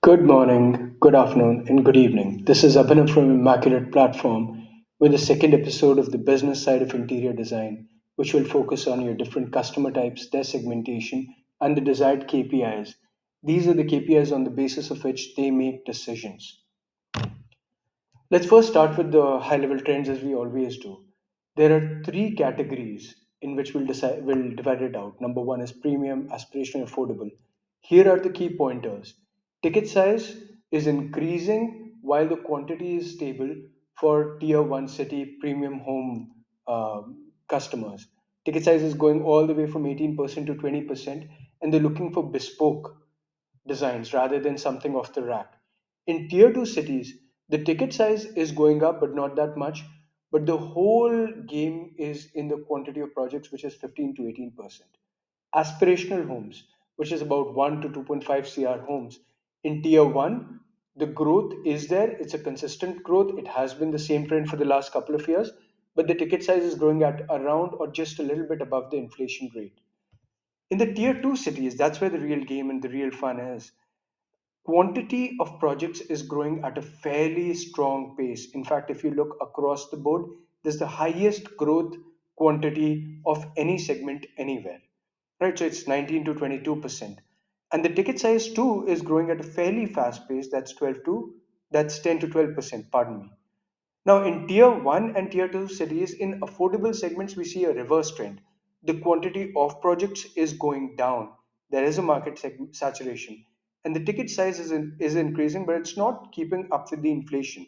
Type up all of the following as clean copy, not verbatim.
Good morning, good afternoon, and good evening. This is Aban from Immaculate Platform with the second episode of the business side of interior design, which will focus on your different customer types, their segmentation, and the desired KPIs. These are the KPIs on the basis of which they make decisions. Let's first start with the high level trends as we always do. There are three categories in which we'll divide it out. Number one is premium, aspirational, affordable. Here are the key pointers. Ticket size is increasing while the quantity is stable for tier one city premium home customers. Ticket size is going all the way from 18% to 20%, and they're looking for bespoke designs rather than something off the rack. In tier 2 cities, the ticket size is going up, but not that much. But the whole game is in the quantity of projects, which is 15 to 18%. Aspirational homes, which is about 1 to 2.5 CR homes. In tier 1, the growth is there. It's a consistent growth. It has been the same trend for the last couple of years, but the ticket size is growing at around or just a little bit above the inflation rate. In the tier 2 cities, that's where the real game and the real fun is. Quantity of projects is growing at a fairly strong pace. In fact, if you look across the board, there's the highest growth quantity of any segment anywhere. Right? So it's 19 to 22%. And the ticket size too is growing at a fairly fast pace. That's 10 to 12%, pardon me. Now, in tier 1 and tier 2 cities, in affordable segments, we see a reverse trend. The quantity of projects is going down. There is a market saturation. And the ticket size is increasing, but it's not keeping up with the inflation.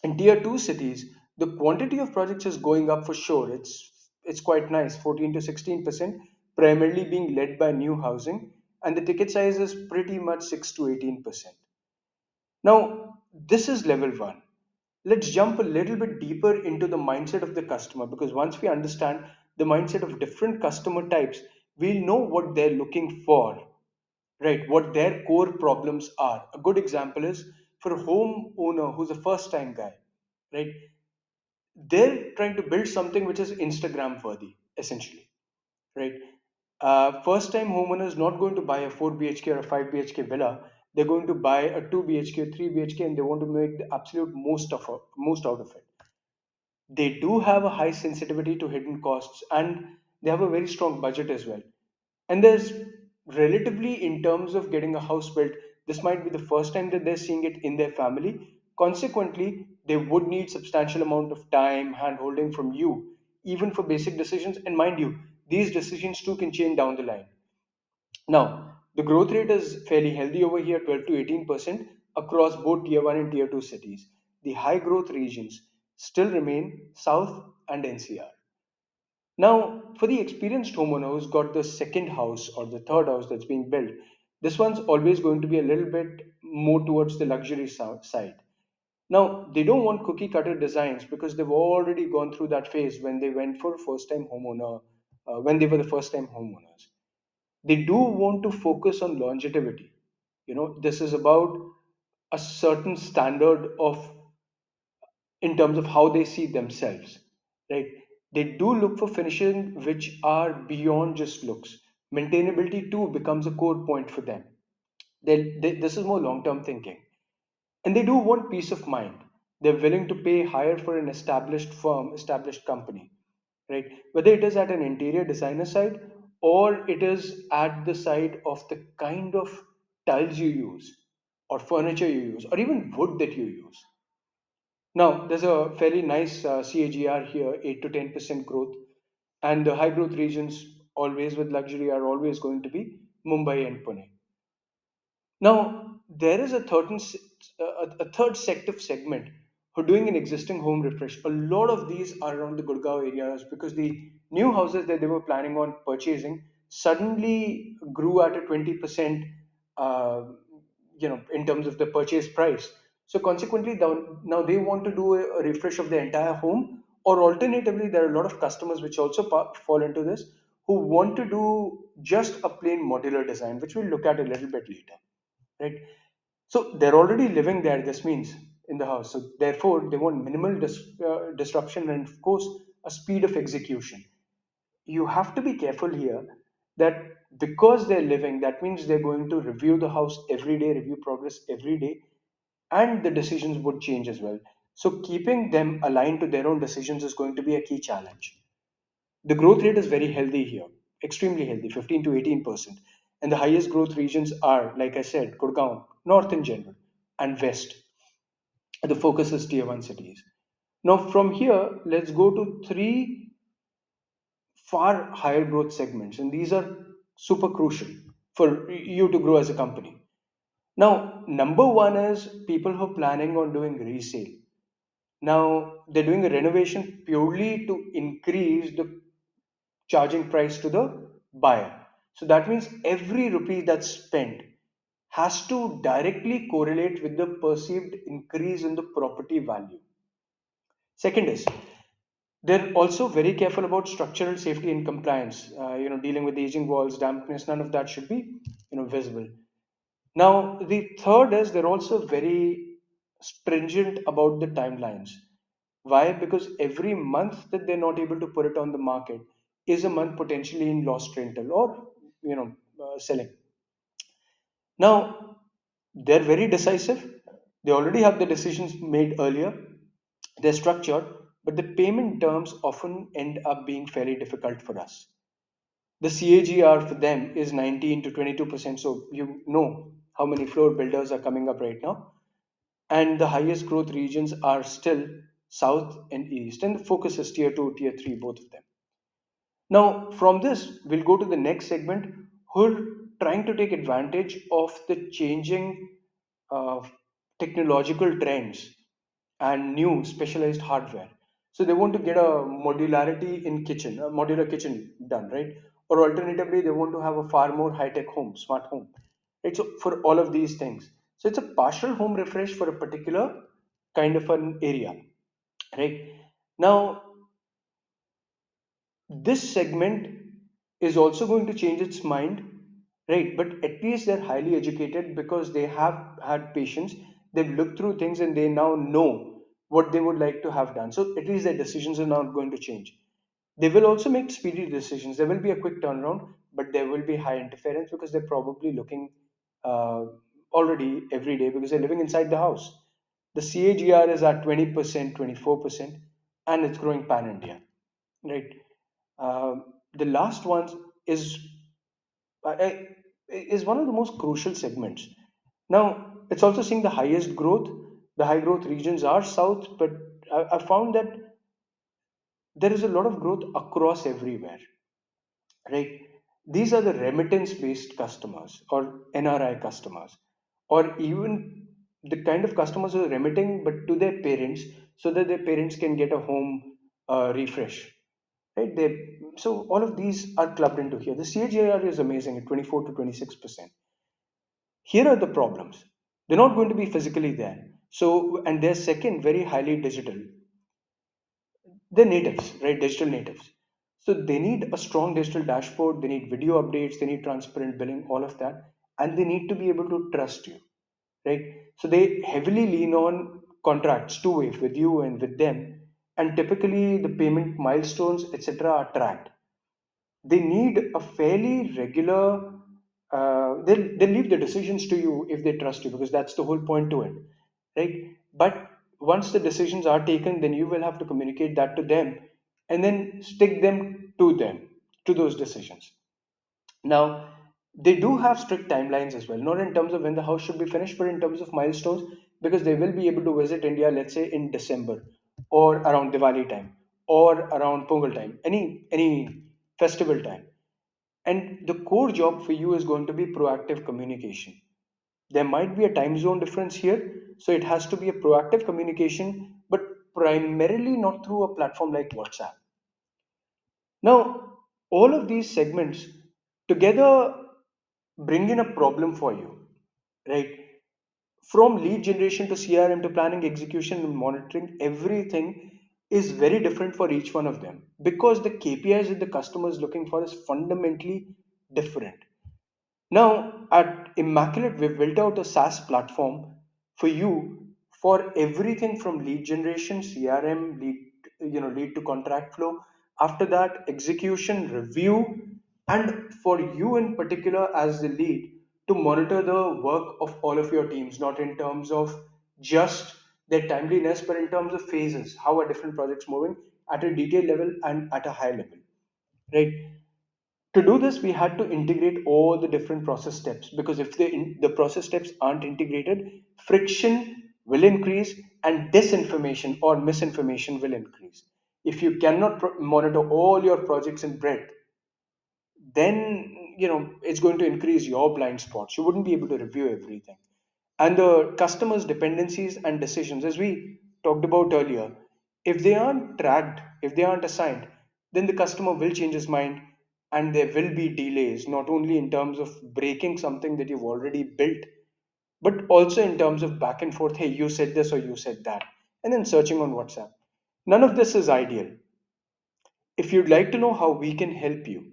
In tier 2 cities, the quantity of projects is going up for sure. It's quite nice, 14 to 16%, primarily being led by new housing. And the ticket size is pretty much 6 to 18%. Now, this is level one. Let's jump a little bit deeper into the mindset of the customer because once we understand the mindset of different customer types, we'll know what they're looking for, right? What their core problems are. A good example is for a homeowner who's a first time guy, right? They're trying to build something which is Instagram worthy, essentially, right? First time homeowner is not going to buy a 4 BHK or a 5 BHK villa. They're going to buy a 2 BHK or 3 BHK and they want to make the absolute most out of it. They do have a high sensitivity to hidden costs and they have a very strong budget as well. And there's relatively, in terms of getting a house built, this might be the first time that they're seeing it in their family. Consequently, they would need substantial amount of time, hand holding from you, even for basic decisions. And mind you, these decisions too can change down the line. Now, the growth rate is fairly healthy over here, 12 to 18% across both tier 1 and tier 2 cities. The high growth regions still remain South and NCR. Now, for the experienced homeowner who's got the second house or the third house that's being built, this one's always going to be a little bit more towards the luxury side. Now, they don't want cookie cutter designs because they've already gone through that phase when they went for first time homeowner, when they were the first time homeowners. They do want to focus on longevity. This is about a certain standard of in terms of how they see themselves, right? They do look for finishing which are beyond just looks. Maintainability too becomes a core point for them. This is more long term thinking, and they do want peace of mind. They're willing to pay higher for an established firm, established company, right? Whether it is at an interior designer side or it is at the side of the kind of tiles you use or furniture you use or even wood that you use. Now, there's a fairly nice CAGR here, 8 to 10% growth. And the high growth regions, always with luxury, are always going to be Mumbai and Pune. Now, there is a third sector segment who are doing an existing home refresh. A lot of these are around the Gurgaon areas because the new houses that they were planning on purchasing suddenly grew at a 20%, uh, in terms of the purchase price. So consequently, now they want to do a refresh of the entire home, or alternatively, there are a lot of customers which also fall into this who want to do just a plain modular design, which we'll look at a little bit later, right? So they're already living there, this means, in the house. So therefore, they want minimal disruption and, of course, a speed of execution. You have to be careful here that because they're living, that means they're going to review the house every day, review progress every day, and the decisions would change as well. So keeping them aligned to their own decisions is going to be a key challenge. The growth rate is very healthy here, extremely healthy, 15 to 18%. And the highest growth regions are, like I said, Gurgaon, North in general, and West. The focus is tier one cities. Now, from here, let's go to three far higher growth segments, and these are super crucial for you to grow as a company. Now, number one is people who are planning on doing resale. Now, they're doing a renovation purely to increase the charging price to the buyer. So that means every rupee that's spent has to directly correlate with the perceived increase in the property value. Second is they're also very careful about structural safety and compliance. Dealing with aging walls, dampness, none of that should be visible. Now, the third is they're also very stringent about the timelines. Why? Because every month that they're not able to put it on the market is a month potentially in lost rental or selling. Now, they're very decisive. They already have the decisions made earlier. They're structured, but the payment terms often end up being fairly difficult for us. The CAGR for them is 19 to 22%. So you know how many floor builders are coming up right now. And the highest growth regions are still south and east. And the focus is tier two, tier three, both of them. Now, from this, we'll go to the next segment who are trying to take advantage of the changing uh, technological trends and new specialized hardware. So they want to get a modularity in kitchen, a modular kitchen done, right? Or alternatively, they want to have a far more high-tech home, smart home, right? So for all of these things, so it's a partial home refresh for a particular kind of an area, right? Now, this segment is also going to change its mind, right? But at least they're highly educated because they have had patience, they've looked through things, and they now know what they would like to have done. So at least their decisions are not going to change. They will also make speedy decisions. There will be a quick turnaround, but there will be high interference because they're probably looking uh, already every day because they're living inside the house. The CAGR is at 20%, 24%, and it's growing pan India, right? The last one is is one of the most crucial segments. Now, it's also seeing the highest growth. The high growth regions are south, but I found that there is a lot of growth across everywhere, right? These are the remittance based customers or NRI customers, or even the kind of customers who are remitting but to their parents so that their parents can get a home refresh, right? So all of these are clubbed into here. The CAGR is amazing at 24 to 26%. Here are the problems. They're not going to be physically there. So, and they're second, very highly digital. They're natives, right? Digital natives. So they need a strong digital dashboard. They need video updates. They need transparent billing, all of that. And they need to be able to trust you, right? So they heavily lean on contracts, two way with you and with them. And typically the payment milestones, etc., are tracked. They need a fairly regular, they'll leave the decisions to you if they trust you because that's the whole point to it, right? But once the decisions are taken, then you will have to communicate that to them and then stick them to those decisions. Now, they do have strict timelines as well, not in terms of when the house should be finished, but in terms of milestones, because they will be able to visit India, let's say in December or around Diwali time or around Pongal time, any festival time. And the core job for you is going to be proactive communication. There might be a time zone difference here, so it has to be a proactive communication, but primarily not through a platform like WhatsApp. Now, all of these segments together bring in a problem for you, right? From lead generation to CRM to planning, execution, and monitoring, everything is very different for each one of them because the KPIs that the customer is looking for is fundamentally different. Now, at Immaculate, we've built out a SaaS platform for you for everything from lead generation, CRM, lead to contract flow. After that, execution, review, and for you in particular as the lead to monitor the work of all of your teams, not in terms of just their timeliness, but in terms of phases. How are different projects moving at a detailed level and at a high level, right? To do this, we had to integrate all the different process steps, because if the process steps aren't integrated, friction will increase and disinformation or misinformation will increase. If you cannot monitor all your projects in breadth, then it's going to increase your blind spots. You wouldn't be able to review everything. And the customer's dependencies and decisions, as we talked about earlier, if they aren't tracked, if they aren't assigned, then the customer will change his mind, and there will be delays, not only in terms of breaking something that you've already built, but also in terms of back and forth. Hey, you said this or you said that, and then searching on WhatsApp. None of this is ideal. If you'd like to know how we can help you,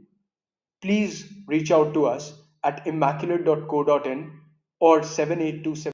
please reach out to us at immaculate.co.in or 7827